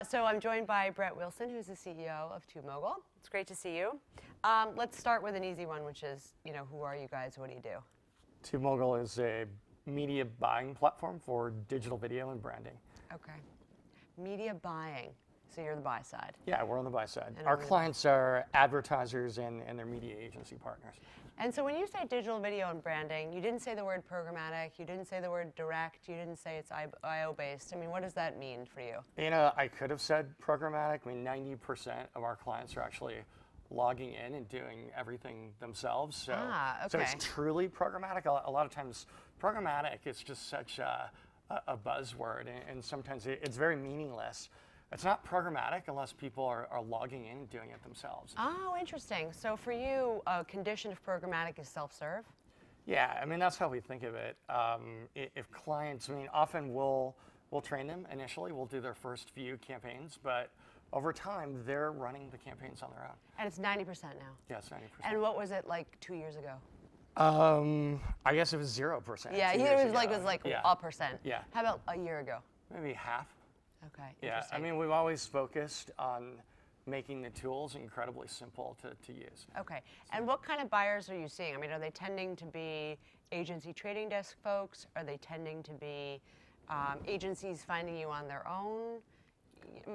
So I'm joined by Brett Wilson, who's the CEO of TubeMogul. It's great to see you. Let's start with an easy one, which is, who are you guys? What do you do? TubeMogul is a media buying platform for digital video and branding. Okay. Media buying. So you're the buy side. Yeah, we're on the buy side. And our clients are advertisers and their media agency partners. And so when you say digital video and branding, you didn't say the word programmatic, you didn't say the word direct, you didn't say it's IO based. I mean, what does that mean for you? I could have said programmatic. I mean, 90% of our clients are actually logging in and doing everything themselves. So, okay. So it's truly programmatic. A lot of times, programmatic is just such a buzzword, and sometimes it's very meaningless. It's not programmatic unless people are logging in and doing it themselves. Oh, interesting. So for you, a condition of programmatic is self-serve? Yeah, I mean, that's how we think of it. If clients, often we'll train them initially. We'll do their first few campaigns, but over time, they're running the campaigns on their own. And it's 90% now? Yeah, it's 90%. And what was it like 2 years ago? I guess it was 0%. Yeah, it was like yeah. a percent. Yeah. How about a year ago? Maybe half. Okay. Yeah, I mean, we've always focused on making the tools incredibly simple to use. Okay, and what kind of buyers are you seeing? I mean, are they tending to be agency trading desk folks? Are they tending to be agencies finding you on their own?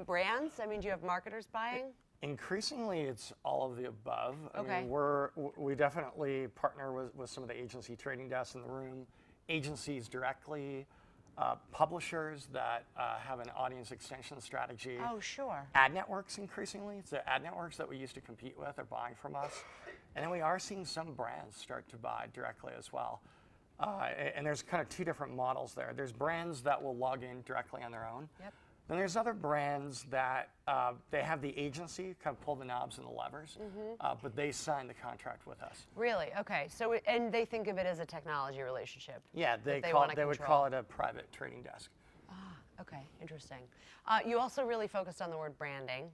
Brands? I mean, do you have marketers buying? Increasingly, it's all of the above. Okay. I mean, we definitely partner with some of the agency trading desks in the room, agencies directly, publishers that have an audience extension strategy. Oh, sure. Ad networks increasingly. It's the ad networks that we used to compete with are buying from us. And then we are seeing some brands start to buy directly as well. And there's kind of two different models there. There's brands that will log in directly on their own. Yep. Then there's other brands that they have the agency kind of pull the knobs and the levers, but they sign the contract with us. Really? Okay. So, and they think of it as a technology relationship. Yeah, they would call it a private trading desk. Ah, okay, interesting. You also really focused on the word branding.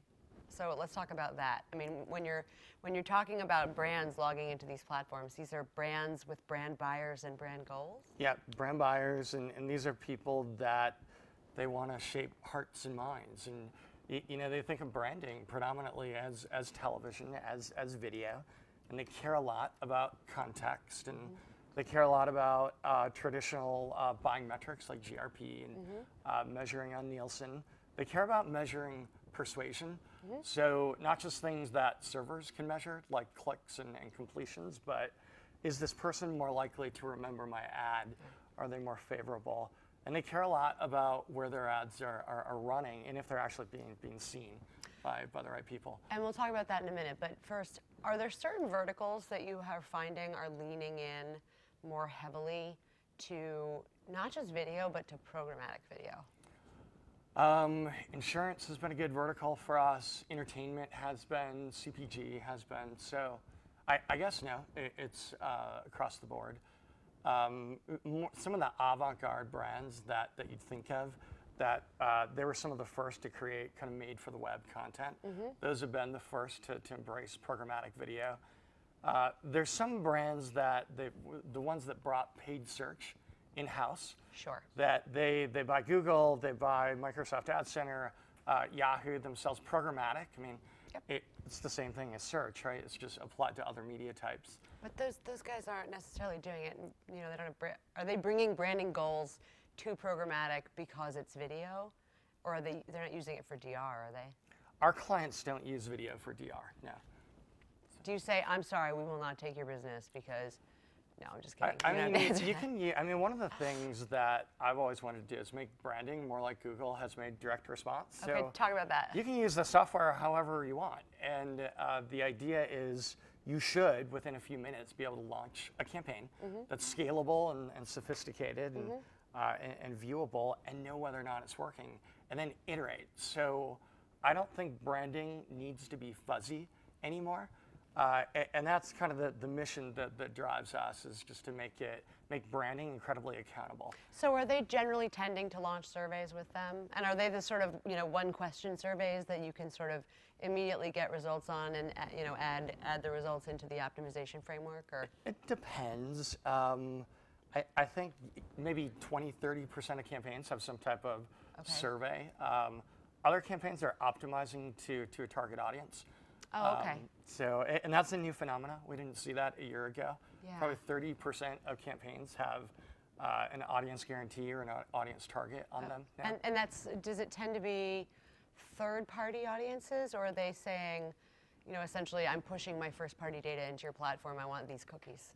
So let's talk about that. I mean, when you're talking about brands logging into these platforms, these are brands with brand buyers and brand goals? Yeah, brand buyers, and these are people that they want to shape hearts and minds, and they think of branding predominantly as television, as video, and they care a lot about context, and they care a lot about traditional buying metrics like GRP and measuring on Nielsen. They care about measuring persuasion, so not just things that servers can measure like clicks and completions, but is this person more likely to remember my ad? Are they more favorable? And they care a lot about where their ads are running and if they're actually being seen by the right people. And we'll talk about that in a minute. But first, are there certain verticals that you are finding are leaning in more heavily to not just video, but to programmatic video? Insurance has been a good vertical for us. Entertainment has been. CPG has been. So I guess no, it's across the board. Some of the avant-garde brands that you'd think of, that they were some of the first to create kind of made-for-the-web content. Those have been the first to embrace programmatic video. There's some brands that, the ones that brought paid search in-house. Sure. That they buy Google, they buy Microsoft Ad Center, Yahoo themselves, programmatic. I mean, it's the same thing as search, right? It's just applied to other media types. But those guys aren't necessarily doing it. They don't have. Are they bringing branding goals to programmatic because it's video, or they're not using it for DR? Are they? Our clients don't use video for DR. No. Do you say, "I'm sorry, we will not take your business because"? No, I'm just kidding. I mean, one of the things that I've always wanted to do is make branding more like Google has made direct response. Okay, so talk about that. You can use the software however you want. And the idea is you should, within a few minutes, be able to launch a campaign that's scalable and sophisticated and viewable and know whether or not it's working, and then iterate. So I don't think branding needs to be fuzzy anymore. And that's kind of the mission that drives us, is just to make branding incredibly accountable. So are they generally tending to launch surveys with them? And are they the sort of one question surveys that you can sort of immediately get results on and add the results into the optimization framework? Or it depends. I think maybe 20-30% of campaigns have some type of survey. other campaigns are optimizing to a target audience. Oh, okay. And that's a new phenomena. We didn't see that a year ago. Yeah. Probably 30% of campaigns have an audience guarantee or an audience target on them now. And does it tend to be third-party audiences, or are they saying, essentially, I'm pushing my first-party data into your platform, I want these cookies?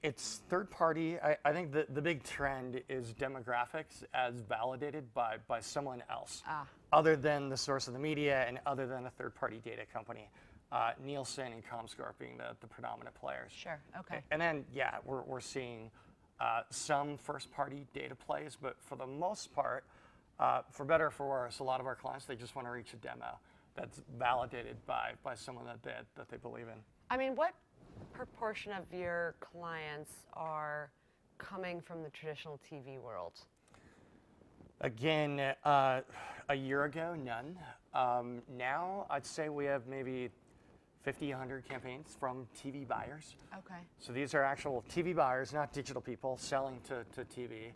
It's third-party. I think the big trend is demographics as validated by someone else, other than the source of the media and other than a third-party data company. Nielsen and Comscore being the predominant players. Sure, okay. And then, yeah, we're seeing some first-party data plays, but for the most part, for better or for worse, a lot of our clients, they just want to reach a demo that's validated by someone that they believe in. I mean, what proportion of your clients are coming from the traditional TV world? Again, a year ago, none. Now, I'd say we have maybe 50, 100 campaigns from TV buyers. Okay. So these are actual TV buyers, not digital people, selling to TV.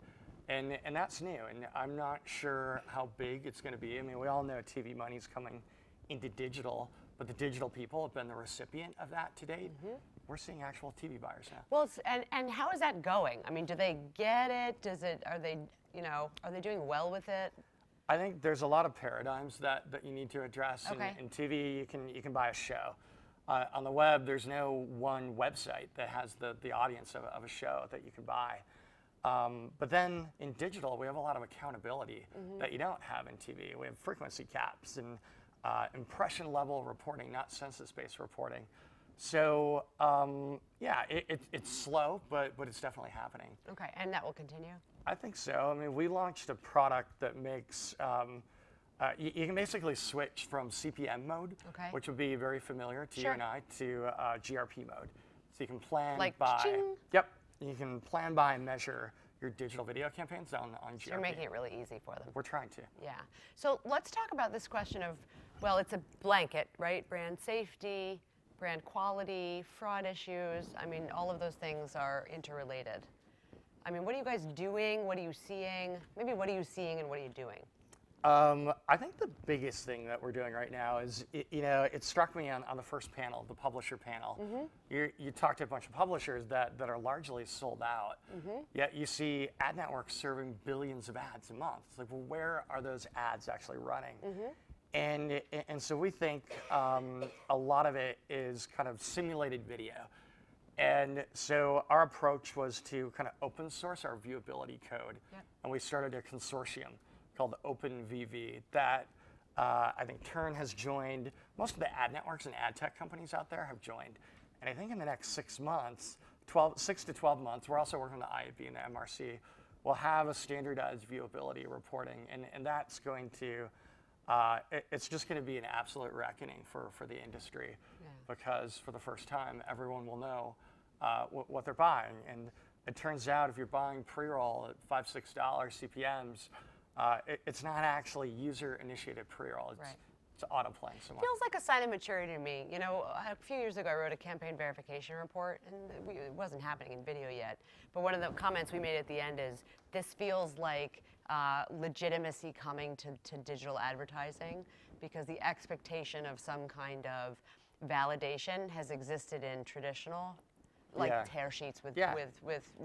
And that's new, and I'm not sure how big it's going to be. I mean, we all know TV money's coming into digital, but the digital people have been the recipient of that to date. Mm-hmm. We're seeing actual TV buyers now. Well, and how is that going? I mean, do they get it? Are they doing well with it? I think there's a lot of paradigms that you need to address. Okay. In TV, you can buy a show. On the web, there's no one website that has the audience of a show that you can buy. But then in digital, we have a lot of accountability that you don't have in TV. We have frequency caps and impression level reporting, not census-based reporting. So yeah, it's slow, but it's definitely happening. Okay, and that will continue? I think so. I mean, we launched a product that makes, you can basically switch from CPM mode, which would be very familiar to you and I, to GRP mode. So you can plan by, yep, you can plan by and measure your digital video campaigns on GRP. So you're making it really easy for them. We're trying to. Yeah. So let's talk about this question of, well, it's a blanket, right? Brand safety, brand quality, fraud issues. I mean, all of those things are interrelated. I mean, what are you guys doing? What are you seeing? Maybe what are you seeing and what are you doing? I think the biggest thing that we're doing right now is, it struck me on the first panel, the publisher panel. You talked to a bunch of publishers that are largely sold out, yet you see ad networks serving billions of ads a month. It's like, well, where are those ads actually running? And so we think a lot of it is kind of simulated video. And so our approach was to kind of open source our viewability code. And we started a consortium called OpenVV that I think Turn has joined. Most of the ad networks and ad tech companies out there have joined. And I think in the next 6 months, 6 to 12 months, we're also working with the IAB and the MRC, we'll have a standardized viewability reporting. And that's going to, it's just going to be an absolute reckoning for the industry. Because for the first time, everyone will know what they're buying. And it turns out if you're buying pre-roll at $5, $6 CPMs, it's not actually user-initiated pre-roll. It's auto-playing somewhere. Feels like a sign of maturity to me. You know, a few years ago, I wrote a campaign verification report, and it wasn't happening in video yet. But one of the comments we made at the end is, this feels like legitimacy coming to digital advertising, because the expectation of some kind of validation has existed in traditional, like tear sheets with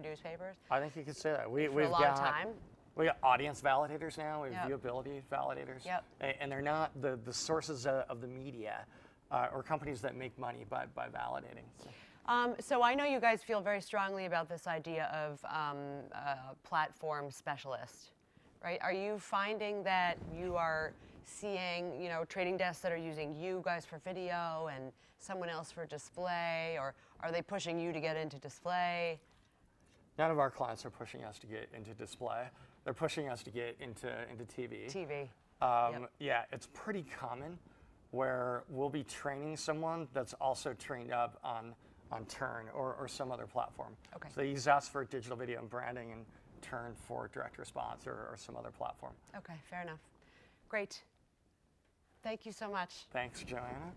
newspapers. I think you could say that. For a long time. We got audience validators now. We have viewability validators. And they're not the sources of the media or companies that make money by validating. So I know you guys feel very strongly about this idea of platform specialist, right? Are you finding that you are seeing, trading desks that are using you guys for video and someone else for display, or are they pushing you to get into display? None of our clients are pushing us to get into display. They're pushing us to get into TV. TV. Yeah, it's pretty common where we'll be training someone that's also trained up on Turn or some other platform. So they use us for digital video and branding and Turn for direct response or some other platform. Okay, fair enough. Great. Thank you so much. Thanks, Joanna.